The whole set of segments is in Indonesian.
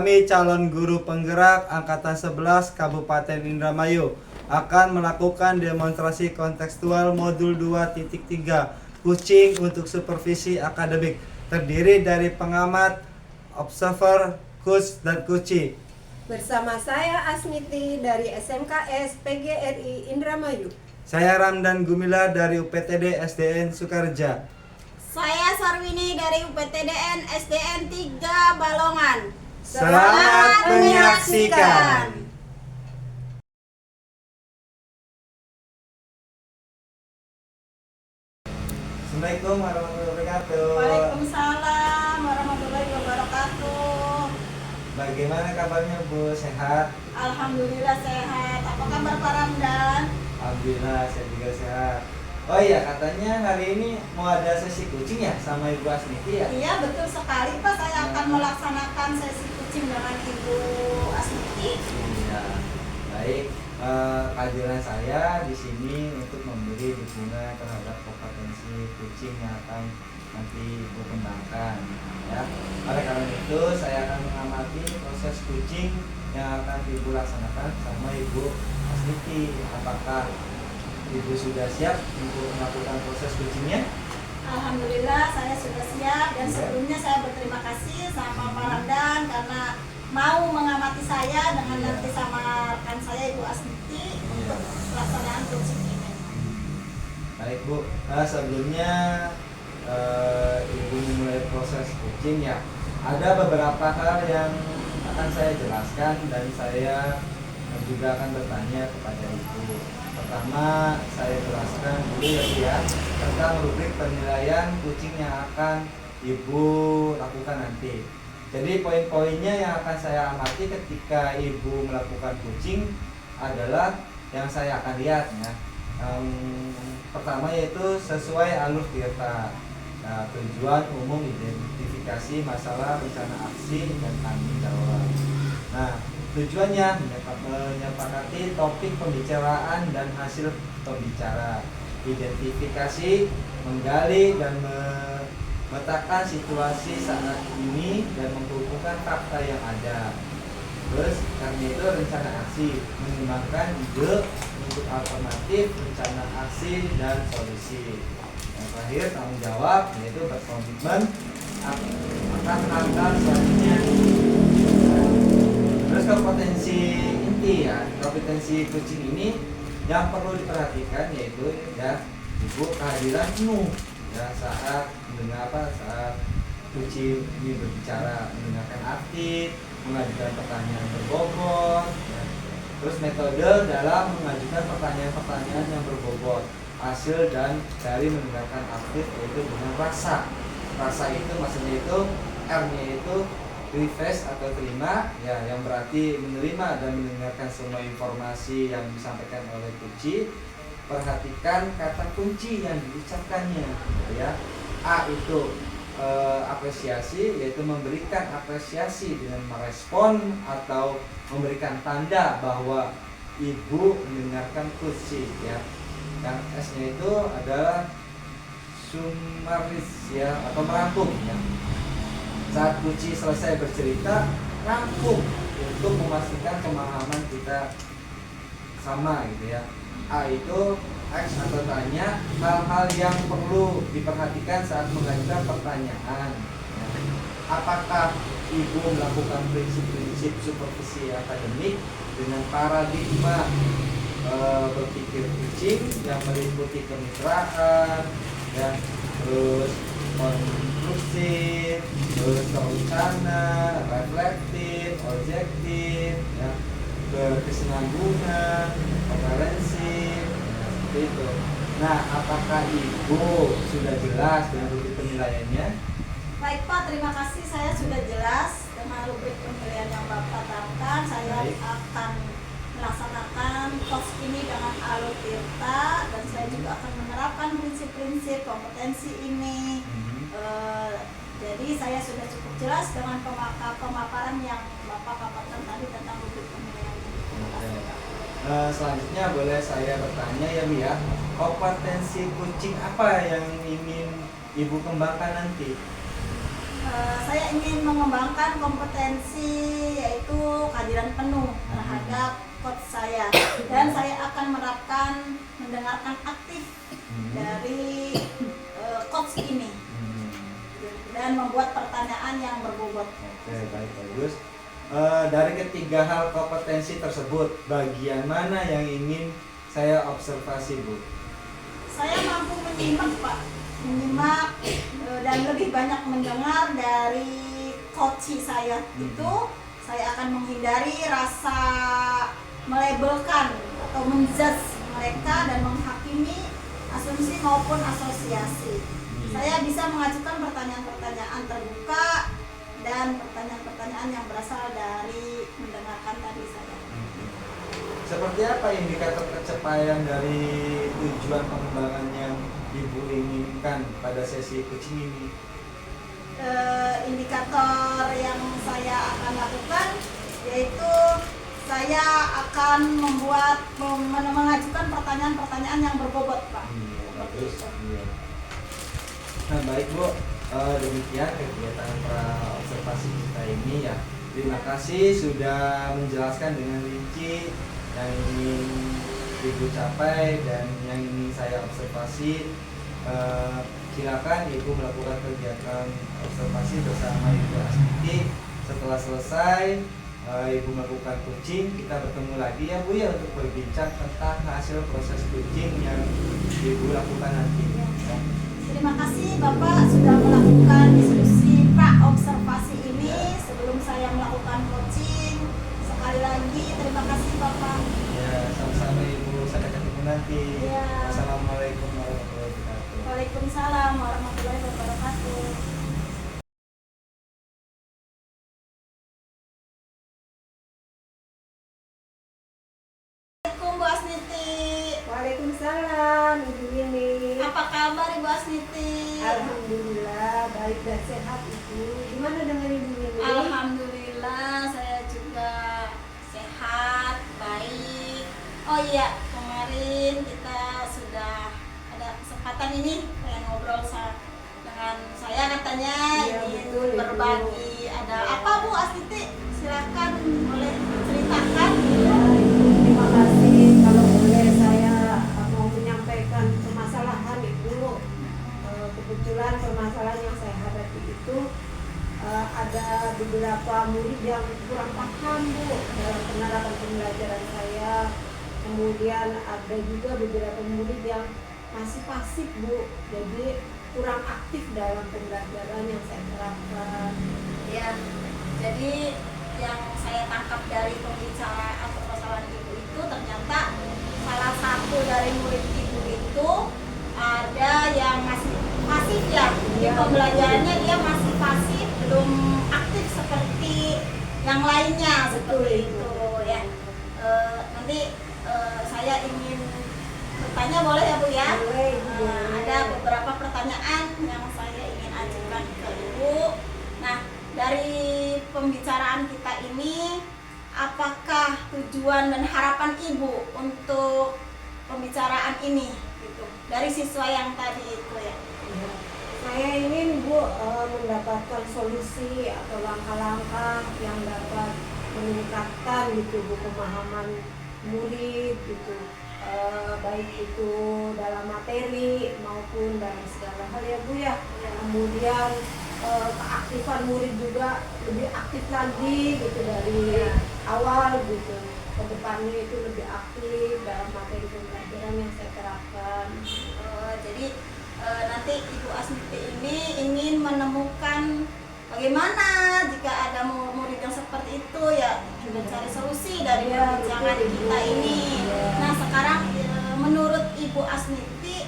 Kami calon guru penggerak Angkatan 11 Kabupaten Indramayu akan melakukan demonstrasi kontekstual modul 2.3 Kucing untuk supervisi akademik, terdiri dari pengamat, observer, coach, dan kuci. Bersama saya Asmiti dari SMKS PGRI Indramayu. Saya Ramdan Gumila dari UPTD SDN Sukareja. Saya Sarwini dari UPTDN SDN 3 Balongan. Selamat menyaksikan. Assalamualaikum warahmatullahi wabarakatuh. Waalaikumsalam warahmatullahi wabarakatuh. Bagaimana kabarnya Bu? Sehat? Alhamdulillah sehat. Apa kabar Pak Ramdan? Alhamdulillah saya juga sehat. Oh iya, katanya hari ini mau ada sesi kucing ya sama Ibu Asmiti ya? Iya betul sekali Pak. Saya akan melaksanakan sesi kucing dengan Ibu Asmiti. Iya, baik. Kehadiran saya di sini untuk memberi dukungan terhadap kompetensi kucing yang akan nanti Ibu kembangkan, ya. Oleh karena itu, saya akan mengamati proses kucing yang akan Ibu laksanakan sama Ibu Asmiti. Apakah Ibu sudah siap untuk melakukan proses kucingnya? Alhamdulillah saya sudah siap dan sebelumnya saya berterima kasih sama Pak Ramdan karena mau mengamati saya dengan nanti sama rekan saya Ibu Asmiti untuk pelaksanaan kucing ini. Baik Bu, sebelumnya Ibu memulai proses kucing ya, ada beberapa hal yang akan saya jelaskan dan saya juga akan bertanya kepada Ibu. Pertama, saya jelaskan dulu ya tentang rubrik penilaian kucing yang akan Ibu lakukan nanti. Jadi poin-poinnya yang akan saya amati ketika Ibu melakukan kucing adalah yang saya akan lihat ya. Pertama yaitu sesuai alur tirta. Nah, tujuan umum, identifikasi masalah, rencana aksi, dan tanggung jawab. Nah, tujuannya menyepakati topik pembicaraan dan hasil pembicara. Identifikasi, menggali dan memetakan situasi saat ini dan menghubungkan fakta yang ada. Terus karena itu rencana aksi, mengembangkan ide untuk alternatif, rencana aksi dan solusi. Yang terakhir tanggung jawab, yaitu berkomitmen akan hal-hal selanjutnya. Terus kompetensi inti ya, kompetensi kucing ini yang perlu diperhatikan yaitu ya Ibu kehadiran penuh ya saat saat kucing ini berbicara, mendengarkan aktif, mengajukan pertanyaan berbobot ya. Terus metode dalam mengajukan pertanyaan-pertanyaan yang berbobot, hasil dan dari mendengarkan aktif yaitu dengan rasa itu maksudnya itu R-nya itu request atau terima ya, yang berarti menerima dan mendengarkan semua informasi yang disampaikan oleh kunci. Perhatikan kata kunci yang diucapkannya ya. A itu apresiasi, yaitu memberikan apresiasi dengan merespon atau memberikan tanda bahwa Ibu mendengarkan kunci ya. Yang S-nya itu adalah sumaris ya, atau merangkum ya. Saat kunci selesai bercerita, rangkum untuk memastikan pemahaman kita sama gitu ya. A itu X atau tanya, hal-hal yang perlu diperhatikan saat mengajukan pertanyaan. Apakah Ibu melakukan prinsip-prinsip supervisi akademik dengan paradigma berpikir kucing yang meliputi kemitraan ya, terus konstruksi, terus terencana, reflektif, objektif, ya, berkesinambungan, kompetensi, ya, seperti itu. Nah, apakah Ibu sudah jelas dengan rubrik penilaiannya? Baik Pak, terima kasih. Saya sudah jelas dengan rubrik penilaian yang Bapak terapkan. Saya akan melaksanakan kos ini dengan alur tirta dan saya juga akan menerapkan prinsip-prinsip kompetensi ini. Jadi saya sudah cukup jelas dengan pemaparan yang Bapak paparkan tadi tentang rubrik penilaian. Selanjutnya boleh saya bertanya ya Bu ya, kompetensi kucing apa yang ingin Ibu kembangkan nanti? Saya ingin mengembangkan kompetensi yaitu kehadiran penuh terhadap coach saya, dan saya akan menerapkan mendengarkan aktif dari coach ini dan membuat pertanyaan yang berbobot. Oke, baik, bagus. Dari ketiga hal kompetensi tersebut, bagian mana yang ingin saya observasi, Bu? Saya mampu menyimak, Pak, menyimak dan lebih banyak mendengar dari coach saya. Itu saya akan menghindari rasa melabelkan atau menjudge mereka dan menghakimi asumsi maupun asosiasi. Saya bisa mengajukan pertanyaan-pertanyaan terbuka dan pertanyaan-pertanyaan yang berasal dari mendengarkan tadi saya. Seperti apa indikator pencapaian dari tujuan pengembangan yang Ibu inginkan pada sesi coaching ini? Indikator yang saya akan lakukan yaitu saya akan mengajukan pertanyaan-pertanyaan yang berbobot, Pak. Bagus. Nah, baik, Bu. Demikian kegiatan observasi kita ini ya. Terima kasih sudah menjelaskan dengan rinci yang ingin Ibu capai dan yang ingin saya observasi. Silakan Ibu melakukan kegiatan observasi bersama Ibu Asmiti. Setelah selesai Ibu melakukan coaching, kita bertemu lagi ya Bu ya untuk berbincang tentang hasil proses coaching yang Ibu lakukan nanti. Ya. Terima kasih Bapak sudah melakukan diskusi pra-observasi ini sebelum saya melakukan coaching. Sekali lagi terima kasih Bapak. Ya, sama-sama Ibu. Sampai ketemu nanti. Ya. Wassalamualaikum warahmatullahi wabarakatuh. Waalaikumsalam warahmatullahi wabarakatuh. Assalamualaikum Bu Asniti. Waalaikumsalam, Ibu Wini. Apa kabar Ibu Asniti? Alhamdulillah, baik dan sehat Ibu. Gimana dengan Ibu Wini? Alhamdulillah saya juga sehat, baik. Oh iya, kemarin kita sudah ada kesempatan ini kayak ngobrol dengan saya katanya Iya, ingin betul, Ibu. berbagi. Ada apa Bu Astiti? Silakan boleh ceritakan. Ya, Ibu, terima kasih. Kalau boleh saya mau menyampaikan permasalahan Ibu. Kebetulan permasalahan yang saya hadapi itu ada beberapa murid yang kurang paham Bu dalam penerapan pembelajaran saya. Kemudian ada juga beberapa murid yang masih pasif Bu, jadi kurang aktif dalam pembelajaran yang saya terapkan. Ya, jadi yang saya tangkap dari pembicaraan permasalahan Ibu itu ternyata salah satu dari murid Ibu itu ada yang masih pasif ya, di pembelajarannya dia masih pasif, belum aktif seperti yang lainnya seperti itu ya. Nanti saya ingin bertanya boleh ya Bu ya? Boleh, Ibu. Ada beberapa pertanyaan yang saya ingin ajukan ke Ibu. Nah, dari pembicaraan kita ini, apakah tujuan dan harapan Ibu untuk pembicaraan ini gitu, dari siswa yang tadi itu ya? Ya. Saya ingin Bu mendapatkan solusi atau langkah-langkah yang dapat meningkatkan gitu Bu pemahaman murid gitu, baik itu dalam materi maupun dalam segala hal ya Bu ya. Kemudian keaktifan murid juga lebih aktif lagi gitu dari awal gitu, ke depannya itu lebih aktif dalam materi pembelajaran yang saya terapkan. Jadi nanti Ibu Asmiti ini ingin menemukan bagaimana jika ada murid yang seperti itu ya, mencari solusi dari perbincangan kita ini. Nah sekarang menurut Ibu Asmiti,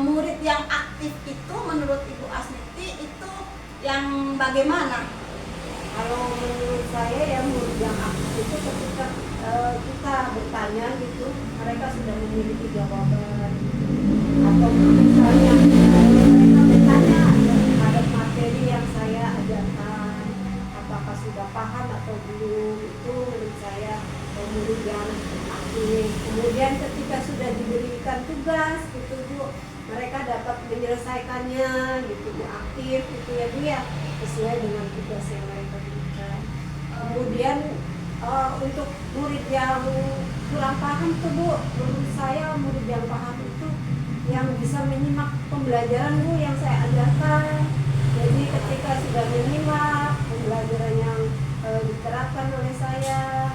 murid yang aktif itu menurut Ibu Asmiti itu yang bagaimana? Kalau menurut saya ya murid yang aktif itu ketika kita bertanya gitu, mereka sudah memiliki jawaban. Atau misalnya mereka bertanya terhadap materi yang saya ajarkan, apakah sudah paham atau belum, itu menurut saya murid yang aktif. Kemudian ketika sudah diberikan tugas gitu Bu, mereka dapat menyelesaikannya gitu Bu, aktif gitu ya Bu ya. sesuai dengan tugas yang mereka berikan. Kemudian untuk murid yang kurang paham tuh Bu, menurut saya murid yang paham itu yang bisa menyimak pembelajaran Bu yang saya ajarkan. Jadi ketika sudah menyimak pembelajaran yang diterapkan oleh saya,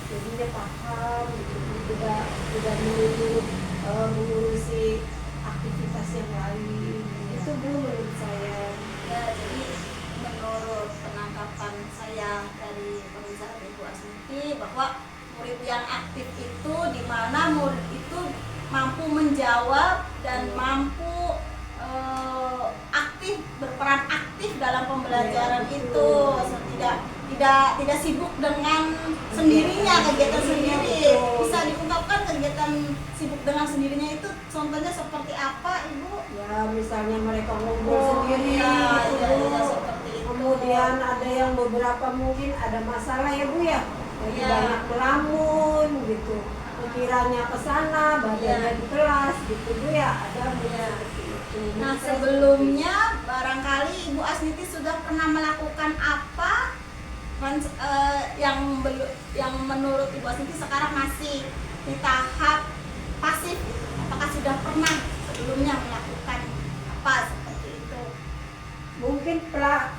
jadi dia paham, tidak mengurusi aktivitas yang lain. Itu Bu menurut saya. Ya, jadi menurut penangkapan saya dari pembicaraan Ibu Asniti bahwa murid yang aktif itu di mana murid itu mampu menjawab dan mampu aktif, berperan aktif dalam pembelajaran itu, tidak sibuk dengan sendirinya, kegiatan sendiri. Bisa diungkapkan kegiatan sibuk dengan sendirinya itu contohnya seperti apa Ibu? Ya misalnya mereka ngobrol sendiri, ya, Bu. seperti itu. Kemudian ada yang beberapa mungkin ada masalah ya Bu ya, jadi Ya. banyak melamun gitu, pikirannya ke sana, badannya di kelas gitu Bu ya, ada Bu ya. Seperti itu. Nah, sebelumnya barangkali Ibu Asniti sudah pernah melakukan apa yang menurut Ibu Asniti sekarang masih di tahap pasif? Apakah sudah pernah sebelumnya melakukan apa seperti itu? Mungkin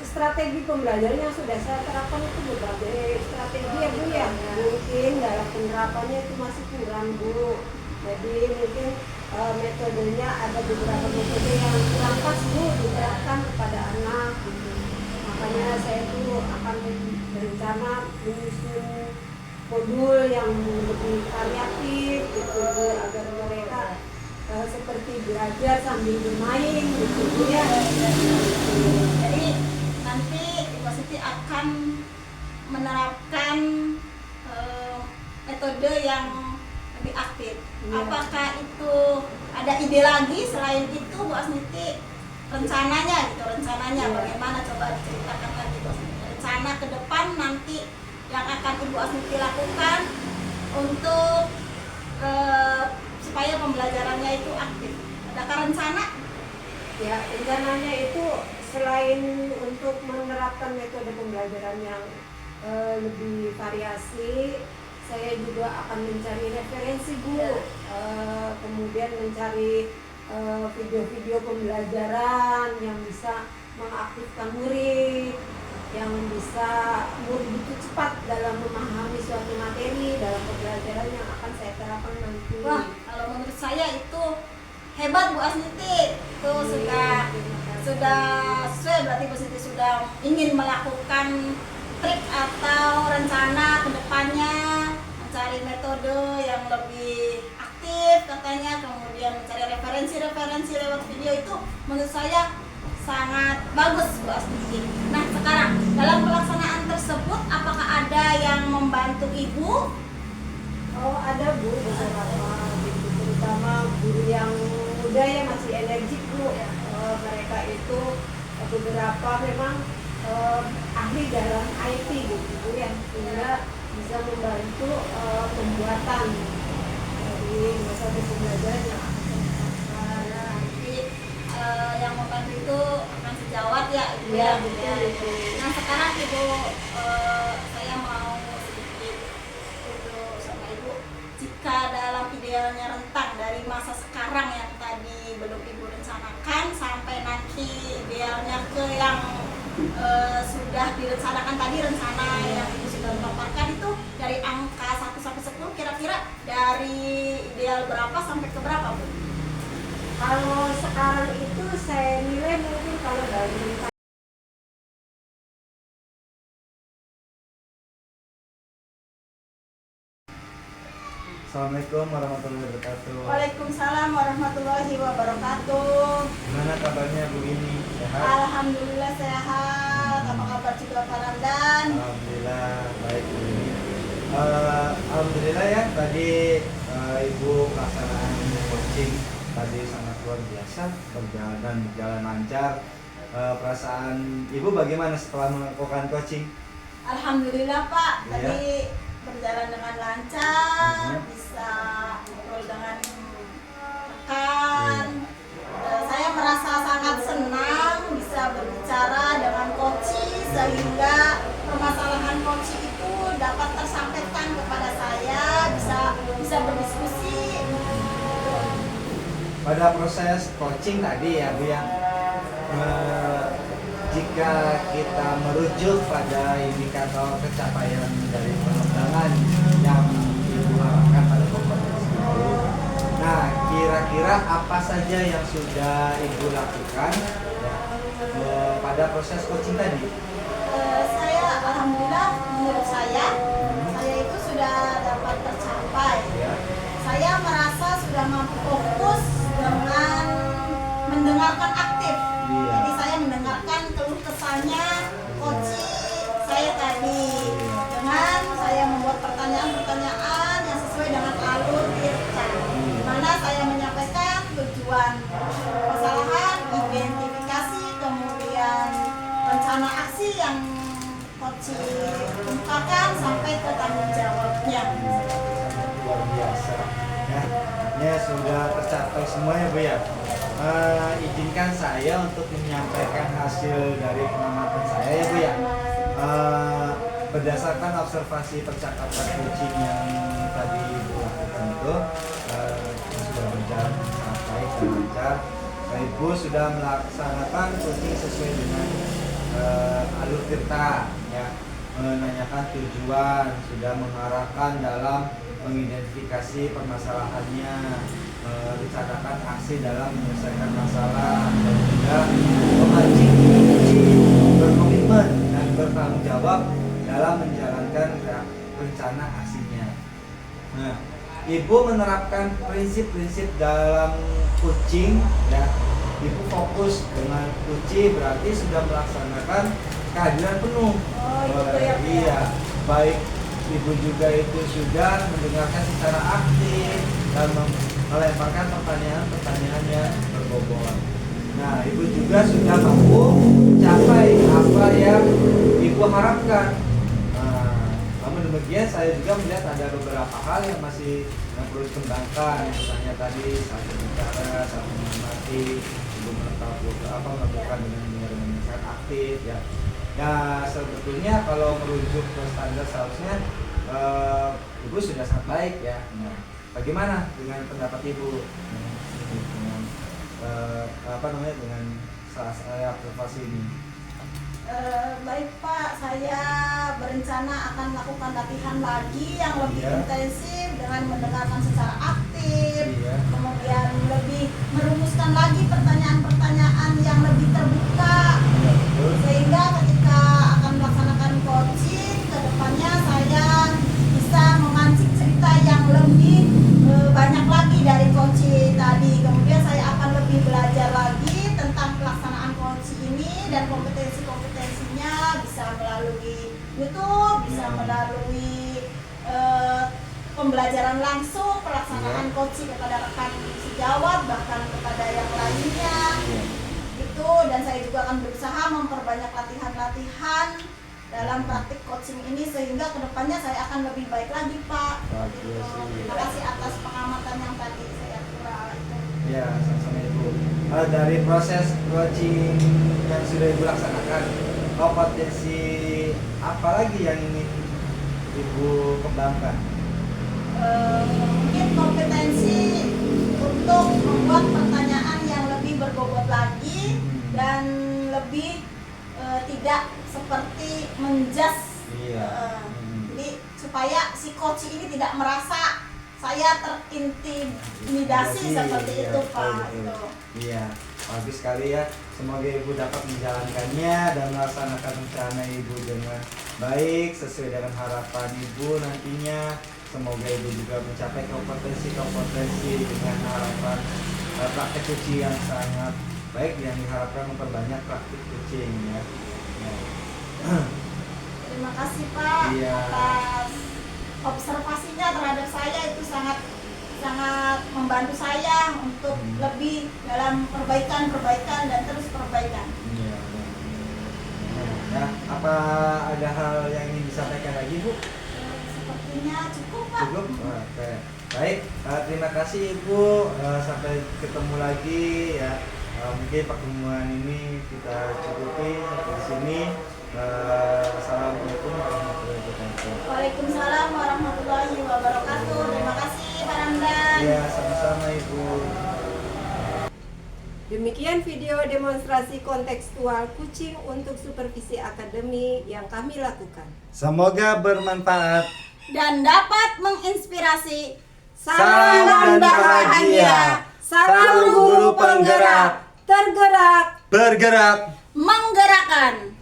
strategi pembelajaran yang sudah saya terapkan itu berbagai strategi ya Bu ya. Mungkin dalam penerapannya itu masih kurang Bu. Jadi mungkin metodenya ada beberapa metode yang kurang pas Bu diterapkan kepada anak gitu. Makanya saya itu akan berencana menyusun modul yang lebih variatif gitu Bu, agar mereka seperti belajar sambil bermain gitu Bu ya. Jadi nanti Ibu Siti akan menerapkan metode yang lebih aktif. Iya. Apakah itu ada ide lagi selain itu Bu Asniti? Rencananya Iya. bagaimana, coba diceritakan lagi Bu Asniti. Rencana ke depan nanti yang akan Ibu Asniti lakukan untuk supaya pembelajarannya itu aktif. Adakah rencana? Ya, rencananya itu selain untuk menerapkan metode pembelajaran yang lebih variasi, saya juga akan mencari referensi Bu, kemudian mencari video-video pembelajaran yang bisa mengaktifkan murid, yang bisa murid itu cepat dalam memahami suatu materi dalam pembelajaran yang akan saya terapkan nanti. Wah, kalau menurut saya itu hebat Bu Asniti. Itu sudah sesuai, berarti Bu Asniti sudah ingin melakukan trik atau rencana ke depannya, mencari metode yang lebih aktif katanya, kemudian mencari referensi lewat video. Itu menurut saya sangat bagus Bu Asniti. Nah, sekarang dalam pelaksanaan tersebut apakah ada yang membantu Ibu? Oh ada Bu, beberapa gitu, terutama guru yang muda yang masih energik Bu. Mereka itu beberapa memang ahli dalam IT gitu Bu ya, sehingga bisa membantu pembuatan dari metode pembelajaran yang akan saya terapkan. Nanti yang membantu itu akan sejawat ya Ibu Iya, ya. betul, betul. Nah, sekarang Ibu saya mau sedikit dulu sama Ibu, jika dalam idealnya rentang dari masa sekarang yang tadi belum Ibu rencanakan sampai nanti idealnya ke yang sudah direncanakan tadi, rencana yang Ibu sudah paparkan itu dari angka 1 sampai 10 kira-kira dari ideal berapa sampai ke berapa Bu? Kalau sekarang itu saya nilai mungkin kalau dari Assalamualaikum warahmatullahi wabarakatuh. Waalaikumsalam warahmatullahi wabarakatuh. Gimana kabarnya Bu ini? Sehat? Alhamdulillah sehat. Apa kabar juga Pak Ramdan? Alhamdulillah baik Bu ini. Alhamdulillah ya tadi Ibu pelaksanaan coaching tadi sangat luar biasa, berjalan lancar. Perasaan Ibu bagaimana setelah melakukan coaching? Alhamdulillah Pak. Iya. Tadi berjalan dengan lancar, Mhm. bisa ngobrol dengan rekan. Saya merasa sangat senang bisa berbicara dengan tersampaikan kepada saya, bisa berdiskusi. Pada proses coaching tadi ya Bu ya, jika kita merujuk pada indikator pencapaian dari pengembangan yang Ibu harapkan pada kompetensi itu, nah kira-kira apa saja yang sudah Ibu lakukan ya, pada proses coaching tadi? Saya alhamdulillah menurut saya itu sudah dapat tercapai. Ya. Saya merasa sudah mampu fokus dengan mendengarkan aktif. Iya. Jadi saya mendengarkan keluh kesahnya coaching saya tadi. Dengan saya membuat pertanyaan-pertanyaan yang sesuai dengan alur Tirta. Di mana saya menyampaikan tujuan permasalahan, identifikasi, kemudian rencana aksi yang coaching kemukakan sampai ke tanggung jawabnya. Luar biasa ya, artinya sudah tercapai semua ya Bu ya. Izinkan saya untuk menyampaikan hasil dari pengamatan saya ya Bu ya. Berdasarkan observasi percakapan coaching yang tadi Ibu lakukan itu, sudah berjalan sangat baik dan lancar. Ibu sudah melaksanakan coaching sesuai dengan alur Tirta ya, menanyakan tujuan, sudah mengarahkan dalam mengidentifikasi permasalahannya, merencanakan aksi dalam menyelesaikan masalah, dan juga memancing berkomitmen dan bertanggung jawab dalam menjalankan rencana aksinya. Nah, Ibu menerapkan prinsip-prinsip dalam coaching ya. Ibu fokus dengan coaching berarti sudah melaksanakan kehadiran penuh. Oh, gitu ya, Bu. Iya, baik Ibu juga itu sudah mendengarkan secara aktif dan melemparkan pertanyaan-pertanyaan yang berbobot. Nah, Ibu juga sudah mampu mencapai apa yang Ibu harapkan. Nah, namun demikian saya juga melihat ada beberapa hal yang masih perlu dikembangkan. Misalnya tadi saat berbicara, saat mengamati, Ibu melakukan dengan sangat aktif ya. Ya sebetulnya kalau merujuk ke standar seharusnya Ibu sudah sangat baik ya. Nah, bagaimana dengan pendapat Ibu dengan dengan saya observasi ini? Baik Pak, saya berencana akan melakukan latihan lagi yang lebih intensif dengan mendengarkan secara aktif, kemudian lebih merumuskan lagi pertanyaan-pertanyaan yang lebih terbuka, sehingga ketika akan melaksanakan coaching ke depannya saya bisa memancing cerita yang lebih banyak lagi dari coaching tadi. Kemudian saya akan lebih belajar lagi tentang pelaksanaan coaching ini dan kompetensinya bisa melalui YouTube, bisa melalui pembelajaran langsung, pelaksanaan coaching kepada rekan sejawat, bahkan kepada yang lainnya. Itu, dan saya juga akan berusaha memperbanyak latihan-latihan dalam praktik coaching ini sehingga kedepannya saya akan lebih baik lagi Pak. Terima kasih atas pengamatan yang tadi saya kurang. Ya, sama-sama Ibu. Dari proses coaching yang sudah Ibu laksanakan, kompetensi apa lagi yang ingin Ibu kembangkan? Mungkin kompetensi untuk membuat pertanyaan yang lebih berbobot lagi dan lebih tidak seperti menjas. Jadi supaya si coach ini tidak merasa saya terintimidasi seperti itu Pak. Iya, bagus sekali ya. Semoga Ibu dapat menjalankannya dan melaksanakan rencana Ibu dengan baik sesuai dengan harapan Ibu nantinya. Semoga Ibu juga mencapai kompetensi dengan harapan praktek coaching yang sangat baik yang diharapkan memperbanyak praktik coaching ya. Terima kasih Pak atas observasinya terhadap saya, itu sangat membantu saya untuk lebih dalam perbaikan dan terus perbaikan. Ya, apa ada hal yang ingin disampaikan lagi Bu? Sepertinya cukup Pak. Cukup? Oke. Baik, terima kasih Ibu. Sampai ketemu lagi ya. Mungkin pertemuan ini kita cukupi sampai di sini. Assalamualaikum warahmatullahi wabarakatuh. Waalaikumsalam warahmatullahi wabarakatuh. Terima kasih Pak Ramdan. Iya, sama-sama Ibu. Demikian video demonstrasi kontekstual kucing untuk supervisi akademi yang kami lakukan. Semoga bermanfaat. Dan dapat menginspirasi. Salam dan bahagia. Salam guru penggerak, tergerak, Bergerak. Menggerakkan.